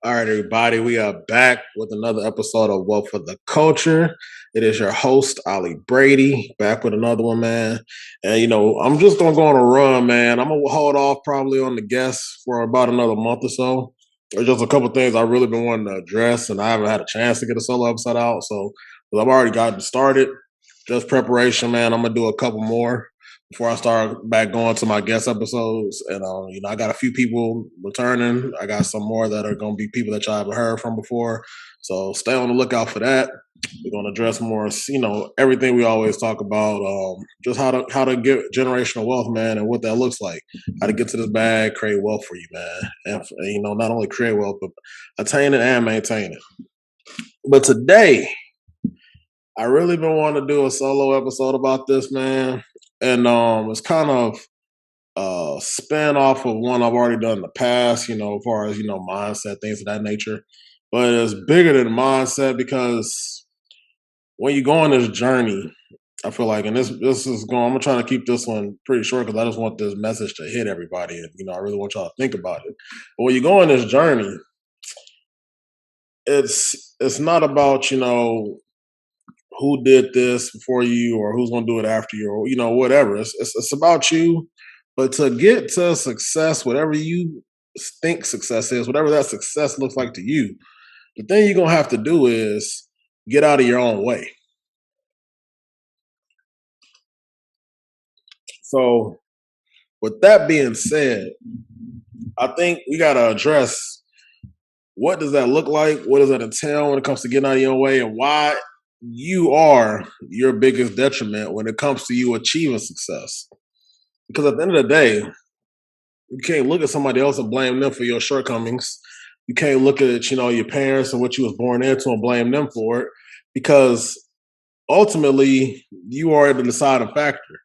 All right, everybody, we are back with another episode of Wealth for the Culture. It is your host, Ollie Brady, back with another one, man. And, I'm just going to go on a run, man. I'm going to hold off probably on the guests for about another month or so. There's just a couple things I've really been wanting to address, and I haven't had a chance to get a solo episode out. So, but I've already gotten started. Just preparation, man. I'm going to do a couple more before I start back going to my guest episodes. And I got a few people returning. I got some more that are going to be people that y'all haven't heard from before. So stay on the lookout for that. We're going to address more, everything we always talk about, just how to get generational wealth, man, and what that looks like. How to get to this bag, create wealth for you, man, and not only create wealth but attain it and maintain it. But today, I really been wanting to do a solo episode about this, man, and it's kind of spin off of one I've already done in the past, as far as, mindset, things of that nature. But it's bigger than mindset because when you go on this journey, I feel like, and this is going, I'm gonna try to keep this one pretty short because I just want this message to hit everybody. And, I really want y'all to think about it. But when you go on this journey, it's not about, who did this before you or who's gonna do it after you or, whatever. It's about you. But to get to success, whatever you think success is, whatever that success looks like to you, the thing you're gonna have to do is get out of your own way. So, with that being said, I think we gotta address what does that look like? What does that entail when it comes to getting out of your own way, and why you are your biggest detriment when it comes to you achieving success. Because at the end of the day, you can't look at somebody else and blame them for your shortcomings. You can't look at, your parents and what you was born into and blame them for it because ultimately you are the deciding factor.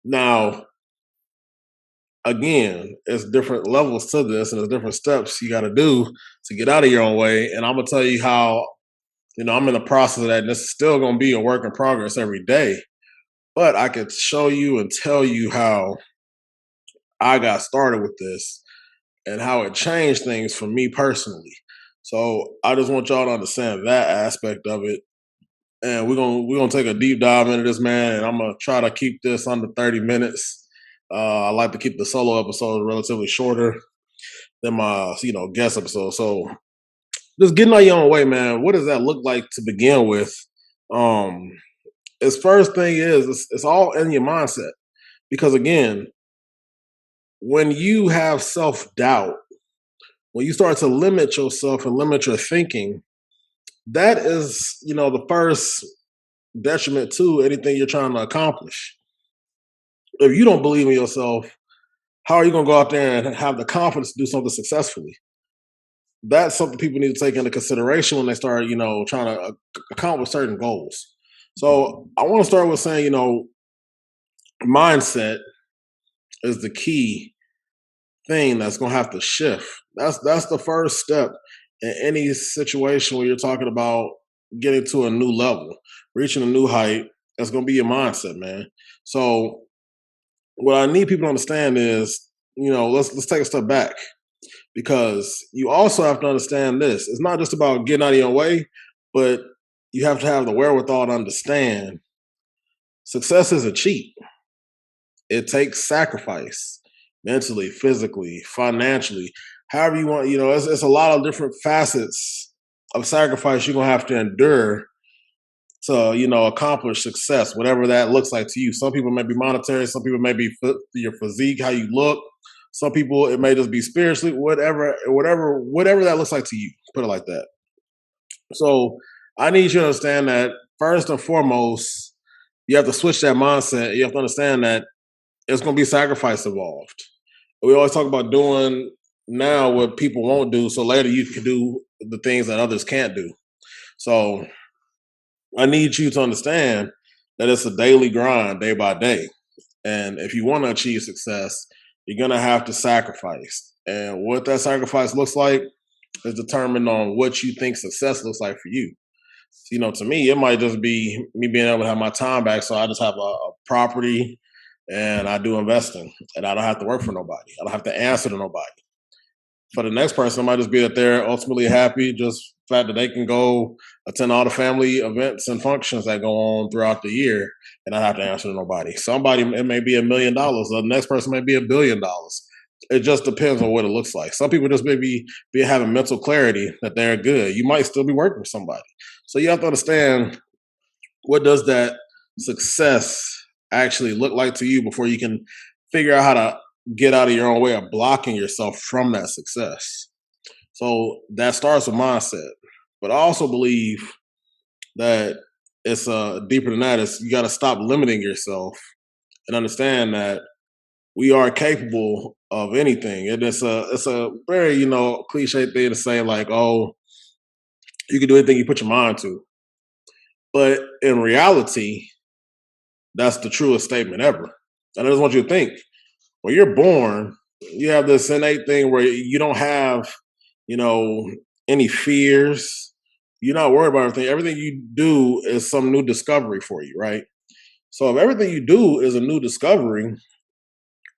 Now, again, it's different levels to this and there's different steps you got to do to get out of your own way. And I'm going to tell you how, I'm in the process of that. And this is still going to be a work in progress every day. But I could show you and tell you how I got started with this and how it changed things for me personally. So I just want y'all to understand that aspect of it. And we're gonna take a deep dive into this, man. And I'm gonna try to keep this under 30 minutes. I like to keep the solo episodes relatively shorter than my guest episode. So just getting out your own way, man. What does that look like to begin with? Um, Its first thing is it's all in your mindset because again, when you have self doubt, when you start to limit yourself and limit your thinking, that is, the first detriment to anything you're trying to accomplish. If you don't believe in yourself, how are you going to go out there and have the confidence to do something successfully? That's something people need to take into consideration when they start, trying to accomplish certain goals. So I want to start with saying, mindset is the key thing that's going to have to shift. That's the first step in any situation where you're talking about getting to a new level, reaching a new height. That's going to be your mindset, man. So what I need people to understand is, let's take a step back because you also have to understand this. It's not just about getting out of your way, but you have to have the wherewithal to understand success isn't cheap. It takes sacrifice mentally, physically, financially, however you want. It's a lot of different facets of sacrifice you're going to have to endure to, accomplish success, whatever that looks like to you. Some people may be monetary. Some people may be your physique, how you look. Some people, it may just be spiritually, whatever that looks like to you. Put it like that. So I need you to understand that first and foremost, you have to switch that mindset. You have to understand that it's going to be sacrifice involved. We always talk about doing now what people won't do, so later you can do the things that others can't do. So I need you to understand that it's a daily grind, day by day. And if you want to achieve success, you're going to have to sacrifice. And what that sacrifice looks like is determined on what you think success looks like for you. To me, it might just be me being able to have my time back. So I just have a property and I do investing and I don't have to work for nobody. I don't have to answer to nobody. For the next person, it might just be that they're ultimately happy, just the fact that they can go attend all the family events and functions that go on throughout the year and not have to answer to nobody. Somebody, it may be $1 million. The next person may be $1 billion. It just depends on what it looks like. Some people just maybe be having mental clarity that they're good. You might still be working with somebody. So you have to understand, what does that success actually look like to you before you can figure out how to get out of your own way of blocking yourself from that success. So that starts with mindset. But I also believe that it's deeper than that. Is you got to stop limiting yourself and understand that we are capable of anything. And it's a very cliche thing to say, like, oh, you can do anything you put your mind to. But in reality, that's the truest statement ever. And I just want you to think, when you're born, you have this innate thing where you don't have, you know, any fears. You're not worried about everything. Everything you do is some new discovery for you, right? So if everything you do is a new discovery,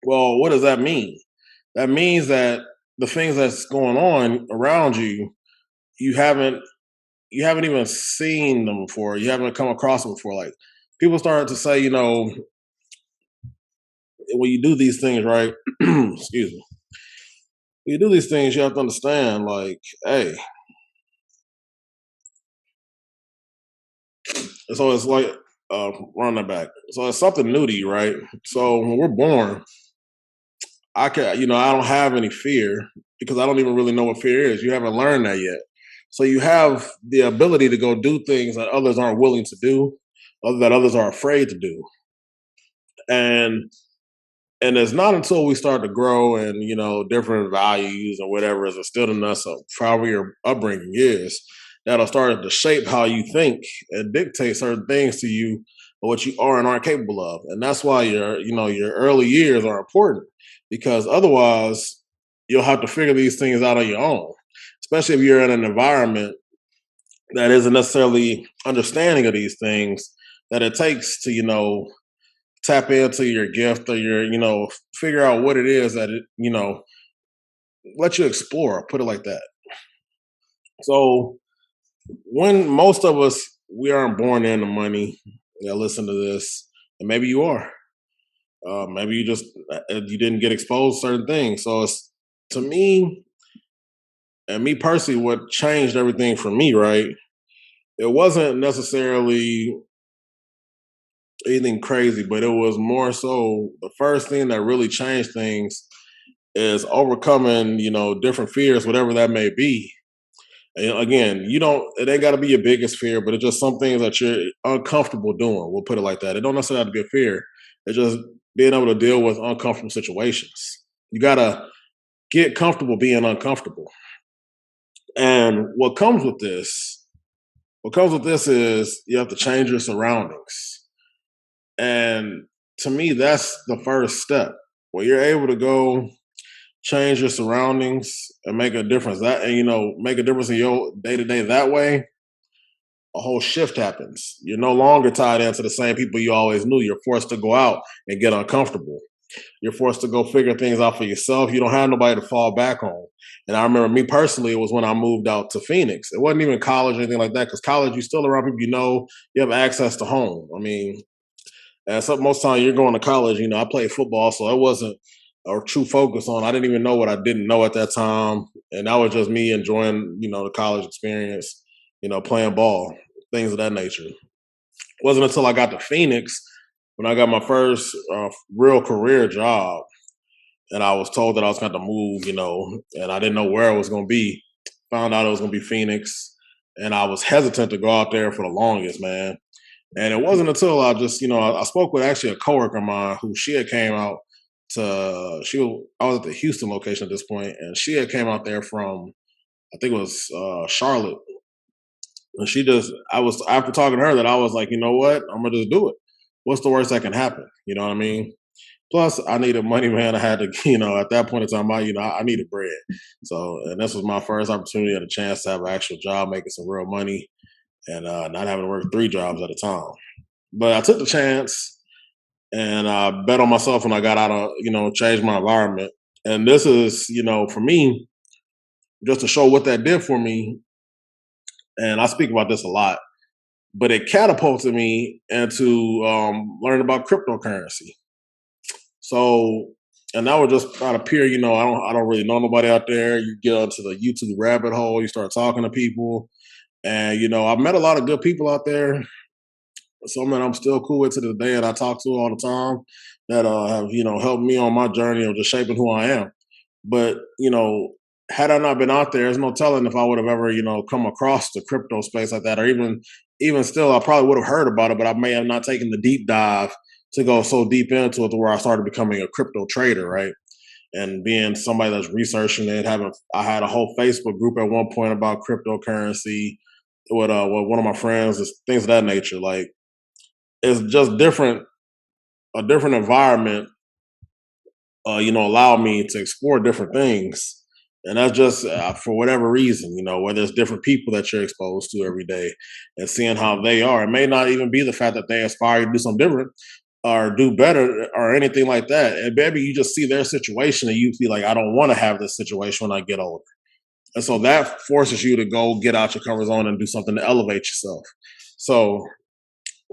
well, what does that mean? That means that the things that's going on around you, you haven't you haven't even seen them before. You haven't come across them before. Like, people started to say, when you do these things, right? Excuse me. When you do these things, you have to understand, like, hey, so it's like, run that back. So it's something new to you, right? So when we're born, I don't have any fear because I don't even really know what fear is. You haven't learned that yet. So you have the ability to go do things that others aren't willing to do, that others are afraid to do. And and it's not until we start to grow and different values or whatever is instilled in us of how your upbringing is, that'll start to shape how you think and dictate certain things to you, or what you are and aren't capable of. And that's why your early years are important, because otherwise you'll have to figure these things out on your own, especially if you're in an environment that isn't necessarily understanding of these things that it takes to tap into your gift, or figure out what it is that let you explore, put it like that. So when most of us, we aren't born into money, listen to this, and maybe you are, maybe you didn't get exposed to certain things. So it's, to me, and me personally, what changed everything for me, right? It wasn't necessarily anything crazy, but it was more so, the first thing that really changed things is overcoming, different fears, whatever that may be. And again, it ain't got to be your biggest fear, but it's just some things that you're uncomfortable doing. We'll put it like that. It don't necessarily have to be a fear. It's just being able to deal with uncomfortable situations. You got to get comfortable being uncomfortable. And what comes with this is you have to change your surroundings. And to me, that's the first step. When you're able to go change your surroundings and make a difference, that and make a difference in your day to day, that way a whole shift happens. You're no longer tied into the same people you always knew. You're forced to go out and get uncomfortable. You're forced to go figure things out for yourself. You don't have nobody to fall back on. And I remember, me personally, it was when I moved out to Phoenix. It wasn't even college or anything like that, because college, you still around people, you have access to home. I mean, and so most time you're going to college, I played football, so it wasn't a true focus on. I didn't even know what I didn't know at that time, and that was just me enjoying, the college experience, playing ball, things of that nature. It wasn't until I got to Phoenix, when I got my first real career job, and I was told that I was going to move, and I didn't know where it was going to be. Found out it was going to be Phoenix, and I was hesitant to go out there for the longest, man. And it wasn't until I just, I spoke with actually a coworker of mine who she had came out I was at the Houston location at this point, and she had came out there from, I think it was Charlotte. And I was, after talking to her, that I was like, you know what, I'm gonna just do it. What's the worst that can happen? You know what I mean? Plus, I needed money, man. I had to, at that point in time, I needed bread. So, and this was my first opportunity and a chance to have an actual job, making some real money, and not having to work three jobs at a time. But I took the chance, and I bet on myself when I got out of, changed my environment. And this is, for me, just to show what that did for me. And I speak about this a lot, but it catapulted me into learning about cryptocurrency. So, and that was just out of pure, I don't really know nobody out there. You get onto the YouTube rabbit hole, you start talking to people, and I've met a lot of good people out there. Some that I'm still cool with to this day, and I talk to all the time that have helped me on my journey of just shaping who I am. But had I not been out there, there's no telling if I would have ever come across the crypto space like that, or even still, I probably would have heard about it, but I may have not taken the deep dive to go so deep into it to where I started becoming a crypto trader, right? And being somebody that's researching it, I had a whole Facebook group at one point about cryptocurrency with one of my friends, things of that nature. Like it's just different, a different environment allow me to explore different things. And that's just for whatever reason, whether it's different people that you're exposed to every day and seeing how they are. It may not even be the fact that they aspire to do something different or do better or anything like that. And maybe you just see their situation and you feel like, I don't want to have this situation when I get older. And so that forces you to go get out your comfort zone and do something to elevate yourself. So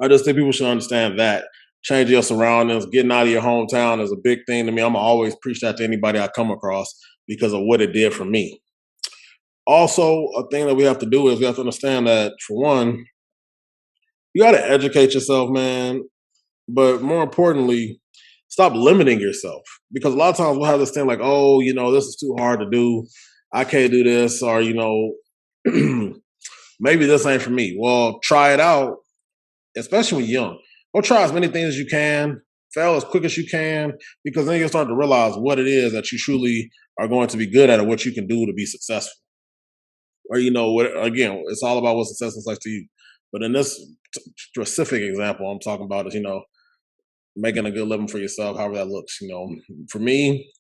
I just think people should understand that changing your surroundings, getting out of your hometown is a big thing to me. I'm always preach that to anybody I come across because of what it did for me. Also, a thing that we have to do is we have to understand that, for one, you got to educate yourself, man. But more importantly, stop limiting yourself, because a lot of times we'll have this thing like, oh, this is too hard to do. I can't do this, or maybe this ain't for me. Well, try it out, especially when you're young. Go try as many things as you can, fail as quick as you can, because then you'll start to realize what it is that you truly are going to be good at and what you can do to be successful. Or, again, it's all about what success looks like to you. But in this specific example, I'm talking about is, making a good living for yourself, however that looks. For me,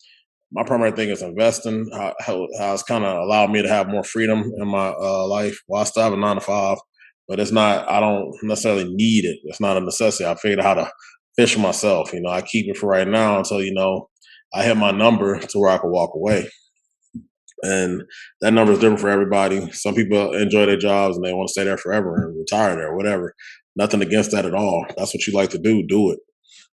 my primary thing is investing. How it's kind of allowed me to have more freedom in my life. Well, I still have a 9 to 5, but it's not. I don't necessarily need it. It's not a necessity. I figured out how to fish myself. I keep it for right now until I hit my number to where I can walk away. And that number is different for everybody. Some people enjoy their jobs and they want to stay there forever and retire there, whatever. Nothing against that at all. That's what you like to do. Do it.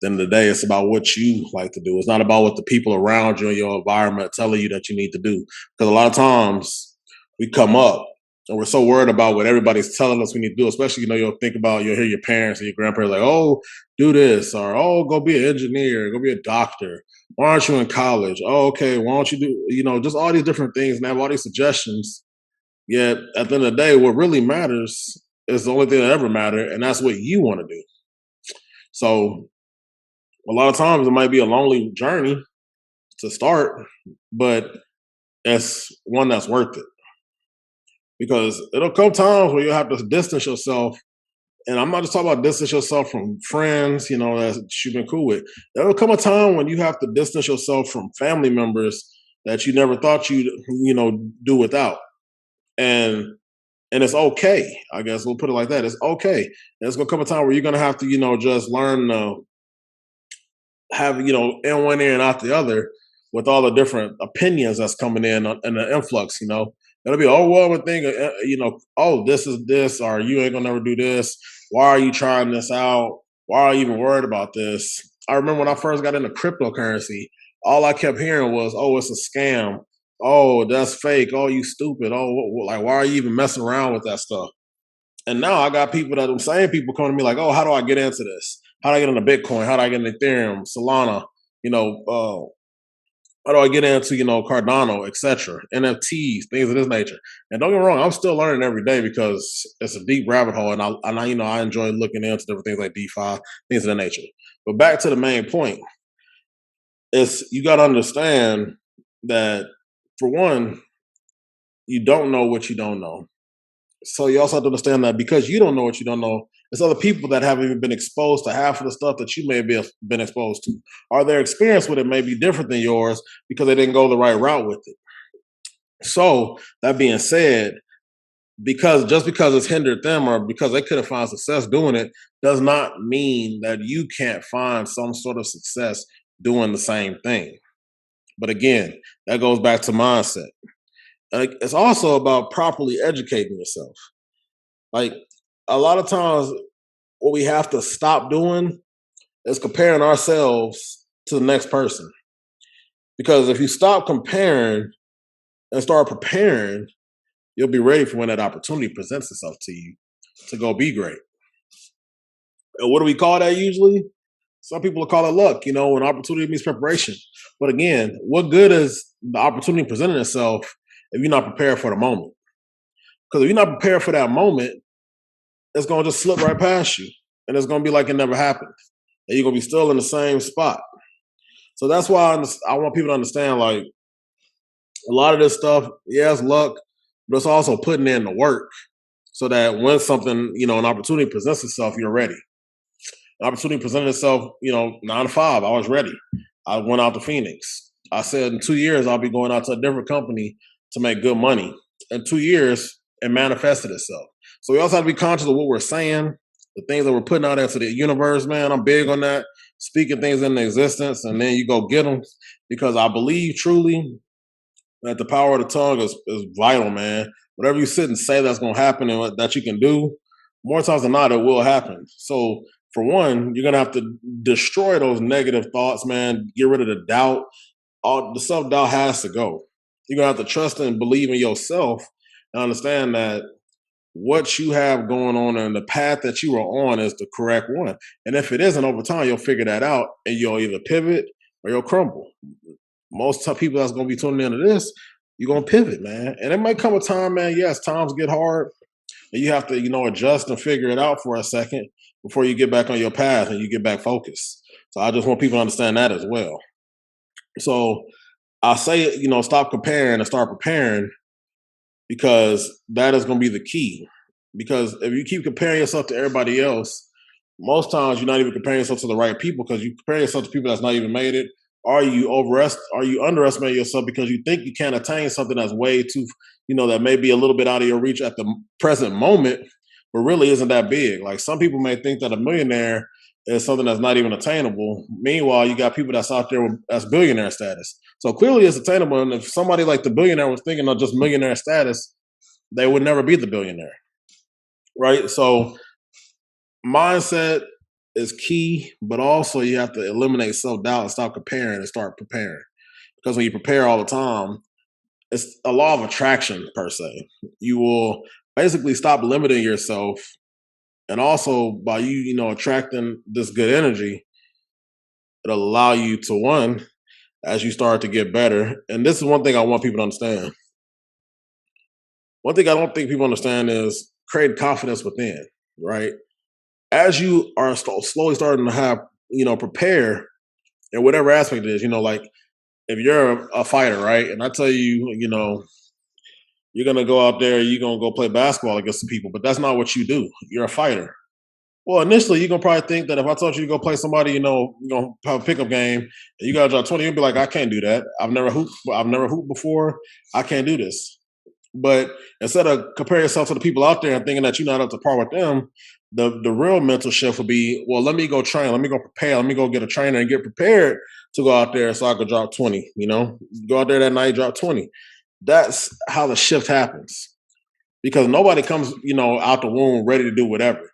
The end of the day, it's about what you like to do. It's not about what the people around you in your environment are telling you that you need to do. Because a lot of times we come up and we're so worried about what everybody's telling us we need to do. Especially, you'll hear your parents and your grandparents like, oh, do this, or oh, go be an engineer, go be a doctor. Why aren't you in college? Oh, okay, why don't you do, just all these different things and have all these suggestions. Yet at the end of the day, what really matters is the only thing that ever matters, and that's what you want to do. So a lot of times it might be a lonely journey to start, but it's one that's worth it, because it'll come times where you'll have to distance yourself. And I'm not just talking about distance yourself from friends, that you've been cool with. There'll come a time when you have to distance yourself from family members that you never thought you'd, do without. And it's okay. I guess we'll put it like that. It's okay. And it's gonna come a time where you're gonna have to, just learn to have in one ear and out the other with all the different opinions that's coming in and the influx. It'll be overwhelming thing. Oh, this is this, or you ain't gonna never do this. Why are you trying this out? Why are you even worried about this? I remember when I first got into cryptocurrency, all I kept hearing was, "Oh, it's a scam. Oh, that's fake. Oh, you stupid. Oh, like why are you even messing around with that stuff?" And now I got people them same people coming to me like, "Oh, how do I get into this? How do I get into Bitcoin? How do I get into Ethereum, Solana? How do I get into Cardano, etc., NFTs, things of this nature?" And don't get me wrong, I'm still learning every day because it's a deep rabbit hole, and I enjoy looking into different things like DeFi, things of that nature. But back to the main point, is you got to understand that, for one, you don't know what you don't know. So you also have to understand that because you don't know what you don't know, there's other people that haven't even been exposed to half of the stuff that you may have been exposed to. Or their experience with it may be different than yours because they didn't go the right route with it. So that being said, because it's hindered them or because they couldn't find success doing it, does not mean that you can't find some sort of success doing the same thing. But again, that goes back to mindset. It's also about properly educating yourself. Like a lot of times, what we have to stop doing is comparing ourselves to the next person. Because if you stop comparing and start preparing, you'll be ready for when that opportunity presents itself to you to go be great. And what do we call that usually? Some people will call it luck, when opportunity means preparation. But again, what good is the opportunity presenting itself if you're not prepared for the moment? Because if you're not prepared for that moment, it's going to just slip right past you. And it's going to be like it never happened. And you're going to be still in the same spot. So that's why I want people to understand, like, a lot of this stuff, yeah, it's luck, but it's also putting in the work so that when something, an opportunity presents itself, you're ready. An opportunity presented itself, 9 to 5, I was ready. I went out to Phoenix. I said in 2 years, I'll be going out to a different company to make good money. In 2 years, it manifested itself. So we also have to be conscious of what we're saying, the things that we're putting out into the universe, man. I'm big on that. Speaking things into existence, and then you go get them. Because I believe truly that the power of the tongue is vital, man. Whatever you sit and say that's going to happen and that you can do, more times than not, it will happen. So, for one, you're going to have to destroy those negative thoughts, man. Get rid of the doubt. All the self doubt has to go. You're going to have to trust and believe in yourself and understand that what you have going on and the path that you are on is the correct one. And if it isn't, over time, you'll figure that out and you'll either pivot or you'll crumble. Most people that's going to be tuning into this, you're going to pivot, man. And it might come a time, man. Yes, times get hard and you have to, adjust and figure it out for a second before you get back on your path and you get back focused. So I just want people to understand that as well. So I say, stop comparing and start preparing, because that is going to be the key. Because if you keep comparing yourself to everybody else, most times you're not even comparing yourself to the right people, because you compare yourself to people that's not even made it. Are you underestimating yourself because you think you can't attain something that's way too, that may be a little bit out of your reach at the present moment, but really isn't that big. Like, some people may think that a millionaire is something that's not even attainable. Meanwhile, you got people that's out there that's billionaire status. So clearly it's attainable. And if somebody like the billionaire was thinking of just millionaire status, they would never be the billionaire. Right? So mindset is key, but also you have to eliminate self-doubt and stop comparing and start preparing. Because when you prepare all the time, it's a law of attraction per se. You will basically stop limiting yourself, and also by you, attracting this good energy, it'll allow you to, one, as you start to get better. And this is one thing I want people to understand. One thing I don't think people understand is create confidence within, right? As you are slowly starting to have, prepare in whatever aspect it is, like if you're a fighter, right? And I tell you, you're going to go out there, you're going to go play basketball against some people, but that's not what you do. You're a fighter. Well, initially, you're going to probably think that if I told you to go play somebody, you're going to have a pickup game and you got to drop 20, you'll be like, I can't do that. I've never hooped before. I can't do this. But instead of comparing yourself to the people out there and thinking that you're not up to par with them, the real mental shift would be, well, let me go train, let me go prepare, let me go get a trainer and get prepared to go out there so I could drop 20, Go out there that night, drop 20. That's how the shift happens. Because nobody comes, out the womb ready to do whatever.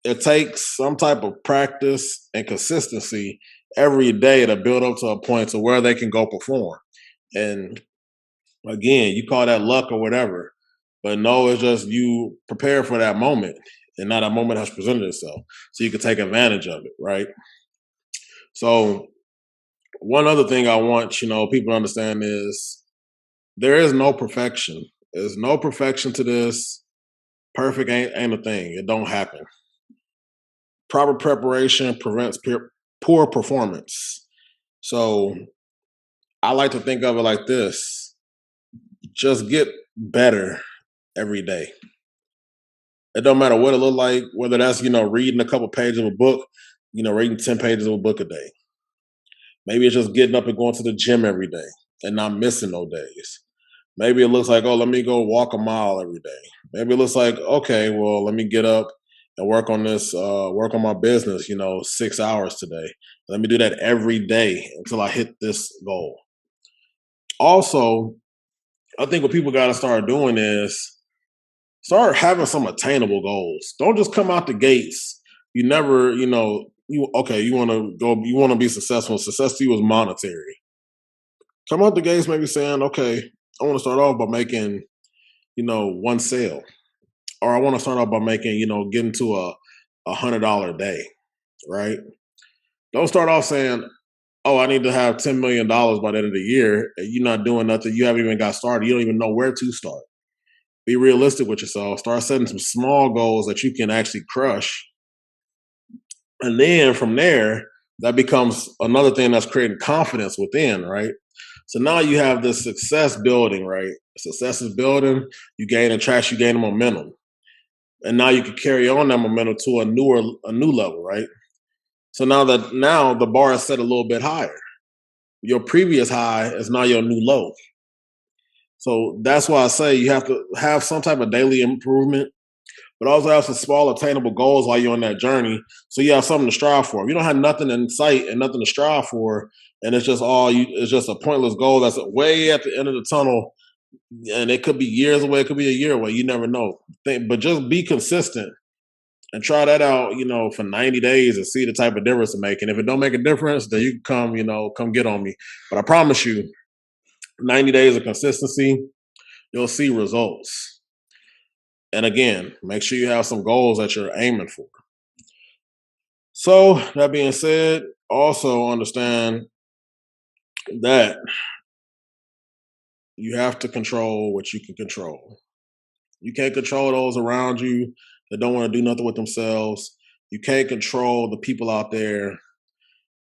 It takes some type of practice and consistency every day to build up to a point to where they can go perform. And again, you call that luck or whatever, but no, it's just you prepare for that moment, and now that moment has presented itself, so you can take advantage of it, right? So, one other thing I want people to understand is there is no perfection. There's no perfection to this. Perfect ain't a thing. It don't happen. Proper preparation prevents poor performance. So I like to think of it like this: just get better every day. It don't matter what it look like, whether that's, reading a couple pages of a book, reading 10 pages of a book a day. Maybe it's just getting up and going to the gym every day and not missing no days. Maybe it looks like, oh, let me go walk a mile every day. Maybe it looks like, okay, well, let me get up and work on this, work on my business, 6 hours today. Let me do that every day until I hit this goal. Also, I think what people got to start doing is start having some attainable goals. Don't just come out the gates. You never, you okay, you want to go, you want to be successful. Success to you is monetary. Come out the gates maybe saying, okay, I want to start off by making, one sale. Or I want to start off by making, getting to $100 a day, right? Don't start off saying, oh, I need to have $10 million by the end of the year. And you're not doing nothing. You haven't even got started. You don't even know where to start. Be realistic with yourself. Start setting some small goals that you can actually crush. And then from there, that becomes another thing that's creating confidence within, right? So now you have this success building, right? Success is building, you gain attraction, you gain momentum. And now you can carry on that momentum to a new level, right? So now the bar is set a little bit higher. Your previous high is now your new low. So that's why I say you have to have some type of daily improvement, but also have some small attainable goals while you're on that journey. So you have something to strive for. If you don't have nothing in sight and nothing to strive for, and it's just it's just a pointless goal that's way at the end of the tunnel, and it could be years away, it could be a year away. You never know. But just be consistent and try that out, for 90 days and see the type of difference it make. And if it don't make a difference, then you can come get on me. But I promise you, 90 days of consistency, you'll see results. And again, make sure you have some goals that you're aiming for. So that being said, also understand that you have to control what you can control. You can't control those around you that don't want to do nothing with themselves. You can't control the people out there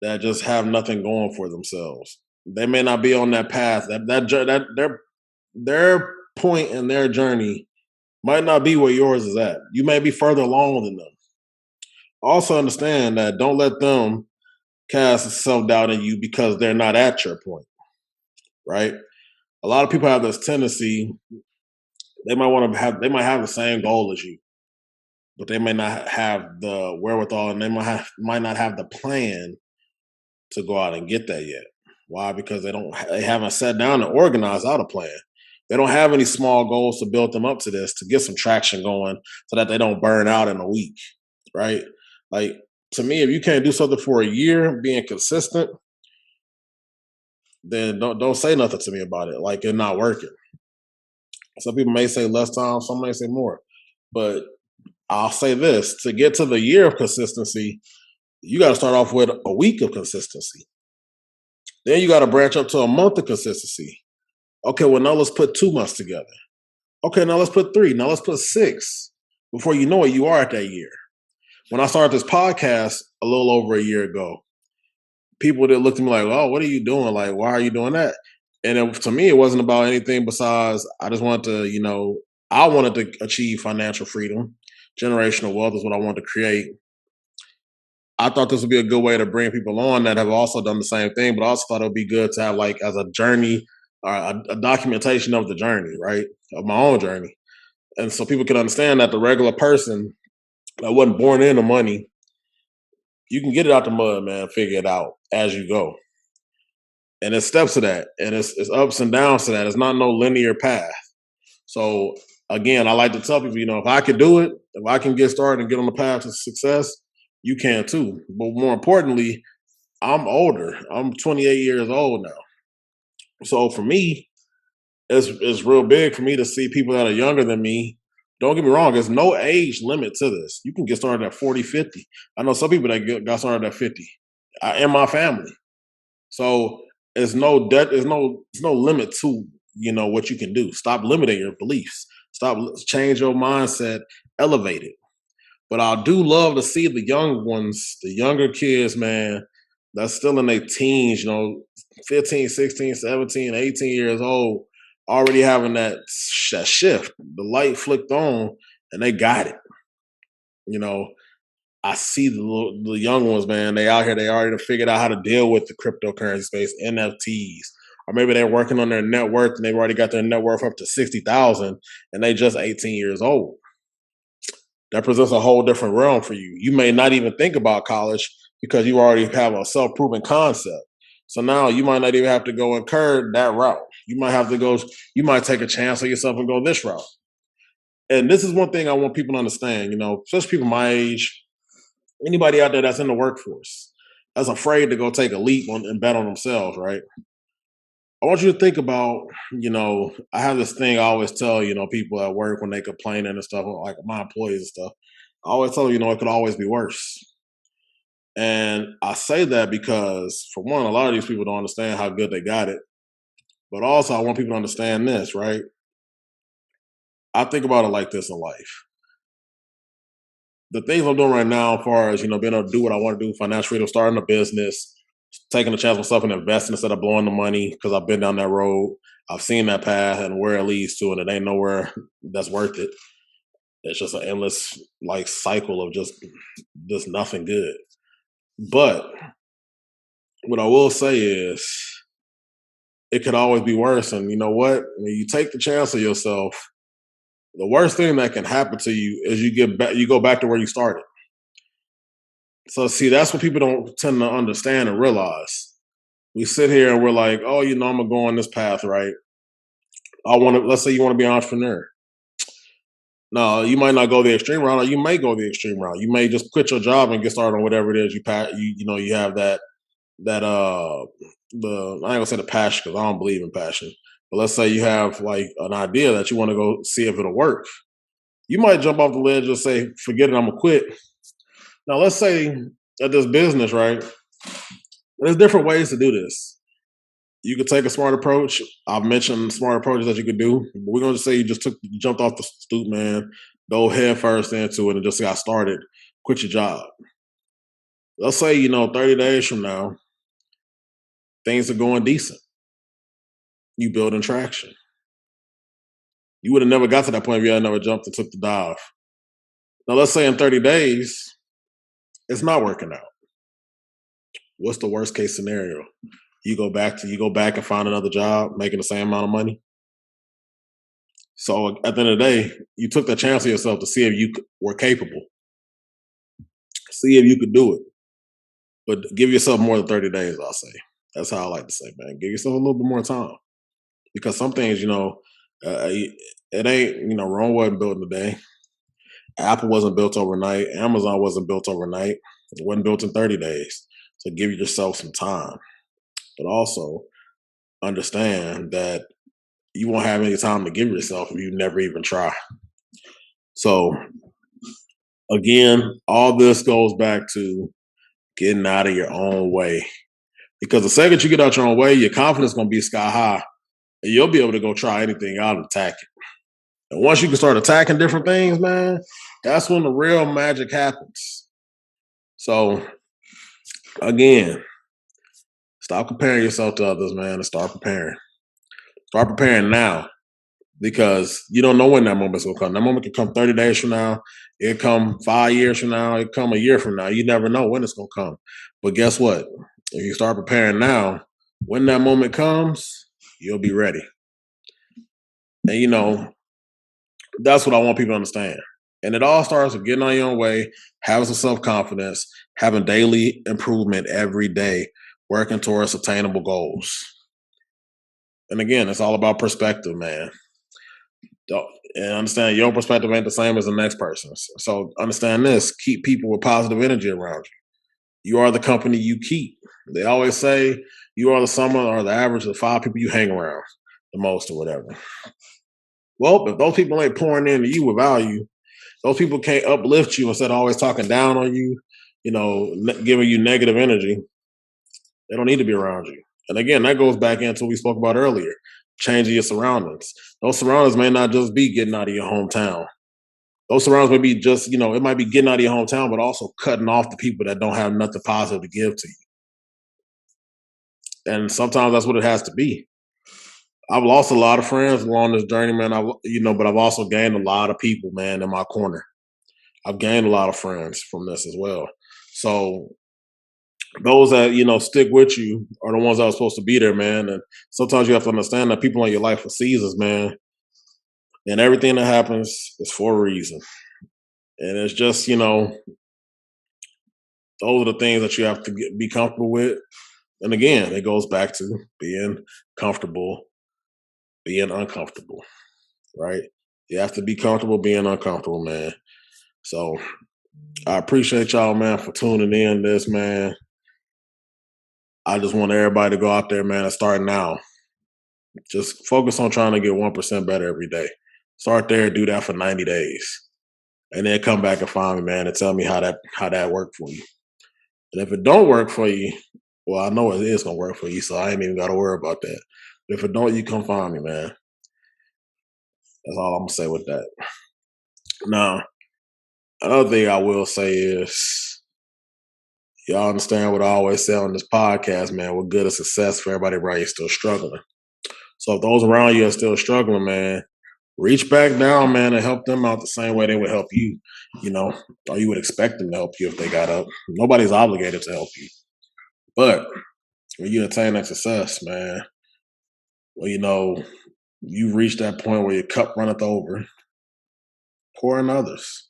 that just have nothing going for themselves. They may not be on that path. Their point in their journey might not be where yours is at. You may be further along than them. Also understand that don't let them cast self doubt in you because they're not at your point, right? A lot of people have this tendency. They might have the same goal as you, but they may not have the wherewithal, and might not have the plan to go out and get that yet. Why? Because they haven't sat down and organized out a plan. They don't have any small goals to build them up to this, to get some traction going so that they don't burn out in a week, right? Like, to me, if you can't do something for a year, being consistent, then don't say nothing to me about it. Like, it's not working. Some people may say less time, some may say more. But I'll say this, to get to the year of consistency, you got to start off with a week of consistency. Then you got to branch up to a month of consistency. Okay, well, now let's put 2 months together. Okay, now let's put 3. Now let's put 6. Before you know it, you are at that year. When I started this podcast a little over a year ago, people that looked at me like, oh, what are you doing? Like, why are you doing that? And to me, it wasn't about anything besides I just wanted to, I wanted to achieve financial freedom. Generational wealth is what I wanted to create. I thought this would be a good way to bring people on that have also done the same thing, but I also thought it would be good to have like as a journey or a documentation of the journey, right? Of my own journey. And so people can understand that the regular person that wasn't born into money, you can get it out the mud, man, figure it out as you go. And it's steps to that. And it's ups and downs to that. It's not no linear path. So again, I like to tell people, if I could do it, if I can get started and get on the path to success, you can too. But more importantly, I'm older. I'm 28 years old now. So for me, it's real big for me to see people that are younger than me. Don't get me wrong, there's no age limit to this. You can get started at 40, 50. I know some people that got started at 50 in my family. So there's no limit to what you can do. Stop limiting your beliefs. Change your mindset, elevate it. But I do love to see the young ones, the younger kids, man, that's still in their teens, 15, 16, 17, 18 years old, already having that shift. The light flicked on and they got it. I see the young ones, man, they out here, they already figured out how to deal with the cryptocurrency space, NFTs. Or maybe they're working on their net worth and they've already got their net worth up to 60,000 and they just 18 years old. That presents a whole different realm for you. You may not even think about college because you already have a self-proven concept. So now you might not even have to go incur that route. You might have to go, you might take a chance on yourself and go this route. And this is one thing I want people to understand, especially people my age, anybody out there that's in the workforce, that's afraid to go take a leap and bet on themselves, right? I want you to think about, I have this thing I always tell, people at work when they complain and stuff, like my employees and stuff. I always tell them, it could always be worse. And I say that because, for one, a lot of these people don't understand how good they got it. But also, I want people to understand this, right? I think about it like this in life. The things I'm doing right now, as far as, being able to do what I want to do, financial freedom, starting a business, taking a chance myself and investing instead of blowing the money, because I've been down that road. I've seen that path and where it leads to, and it ain't nowhere that's worth it. It's just an endless like cycle of just nothing good. But what I will say is it could always be worse. And you know what? When you take the chance of yourself, the worst thing that can happen to you is you go back to where you started. So see, that's what people don't tend to understand and realize. We sit here and we're like, oh, I'm gonna go on this path, right? Let's say you want to be an entrepreneur. No, you might not go the extreme route, or you may go the extreme route. You may just quit your job and get started on whatever it is you have that I ain't gonna say the passion because I don't believe in passion. But let's say you have like an idea that you want to go see if it'll work. You might jump off the ledge and say, forget it, I'm gonna quit. Now let's say at this business, right? There's different ways to do this. You could take a smart approach. I've mentioned smart approaches that you could do. We're gonna just say you jumped off the stoop, man, go head first into it and just got started. Quit your job. Let's say 30 days from now, things are going decent. You building traction. You would have never got to that point if you had never jumped and took the dive. Now let's say in 30 days, it's not working out. What's the worst case scenario? You go back and find another job making the same amount of money. So at the end of the day, you took the chance of yourself to see if you were capable, see if you could do it. But give yourself more than 30 days, I'll say. That's how I like to say, man. Give yourself a little bit more time. Because some things, it ain't, Rome wasn't built in a day. Apple wasn't built overnight. Amazon wasn't built overnight. It wasn't built in 30 days. So give yourself some time. But also understand that you won't have any time to give yourself if you never even try. So again, all this goes back to getting out of your own way. Because the second you get out your own way, your confidence is going to be sky high. And you'll be able to go try anything out and attack it. And once you can start attacking different things, man, that's when the real magic happens. So again, stop comparing yourself to others, man, and start preparing. Start preparing now because you don't know when that moment's gonna come. That moment can come 30 days from now, it come 5 years from now, it come a year from now. You never know when it's gonna come. But guess what? If you start preparing now, when that moment comes, you'll be ready. And that's what I want people to understand. And it all starts with getting on your own way, having some self-confidence, having daily improvement every day, working towards attainable goals. And again, it's all about perspective, man. And understand your perspective ain't the same as the next person's. So understand this: keep people with positive energy around you. You are the company you keep. They always say you are the sum or the average of the 5 people you hang around the most or whatever. Well, if those people ain't pouring into you with value, those people can't uplift you instead of always talking down on you, giving you negative energy. They don't need to be around you. And again, that goes back into what we spoke about earlier, changing your surroundings. Those surroundings may not just be getting out of your hometown. Those surroundings may be just, it might be getting out of your hometown, but also cutting off the people that don't have nothing positive to give to you. And sometimes that's what it has to be. I've lost a lot of friends along this journey, man. But I've also gained a lot of people, man, in my corner. I've gained a lot of friends from this as well. So those that stick with you are the ones that are supposed to be there, man. And sometimes you have to understand that people in your life for seasons, man, and everything that happens is for a reason. And it's just those are the things that you have to be comfortable with. And again, it goes back to being comfortable being uncomfortable, right? You have to be comfortable being uncomfortable, man. So I appreciate y'all, man, for tuning in this, man. I just want everybody to go out there, man, and start now. Just focus on trying to get 1% better every day. Start there, do that for 90 days. And then come back and find me, man, and tell me how that worked for you. And if it don't work for you, well, I know it is gonna work for you, so I ain't even gotta worry about that. If it don't, you come find me, man. That's all I'm gonna say with that. Now, another thing I will say is y'all understand what I always say on this podcast, man. What good is success for everybody right here still struggling. So if those around you are still struggling, man, reach back down, man, and help them out the same way they would help you, you know, or you would expect them to help you if they got up. Nobody's obligated to help you. But when you attain that success, man, well, you reach that point where your cup runneth over, pour in others.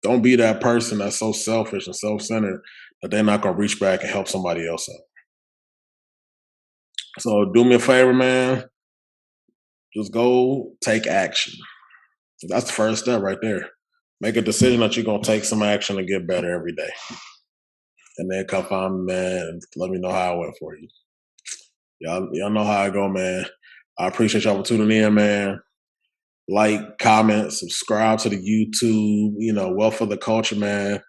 Don't be that person that's so selfish and self-centered that they're not gonna reach back and help somebody else out. So do me a favor, man. Just go take action. That's the first step right there. Make a decision that you're gonna take some action to get better every day. And then come find me, man, and let me know how it went for you. Y'all know how I go, man. I appreciate y'all for tuning in, man. Like, comment, subscribe to the YouTube, Wealth for the Culture, man.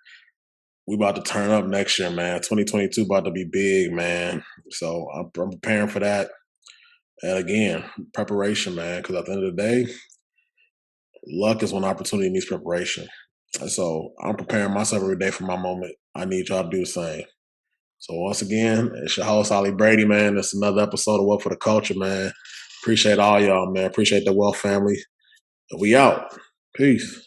We about to turn up next year, man. 2022 about to be big, man. So I'm preparing for that. And again, preparation, man, because at the end of the day, luck is when opportunity meets preparation. And so I'm preparing myself every day for my moment. I need y'all to do the same. So once again, it's your host, Ollie Brady, man. It's another episode of Wealth for the Culture, man. Appreciate all y'all, man. Appreciate the Wealth family. We out. Peace.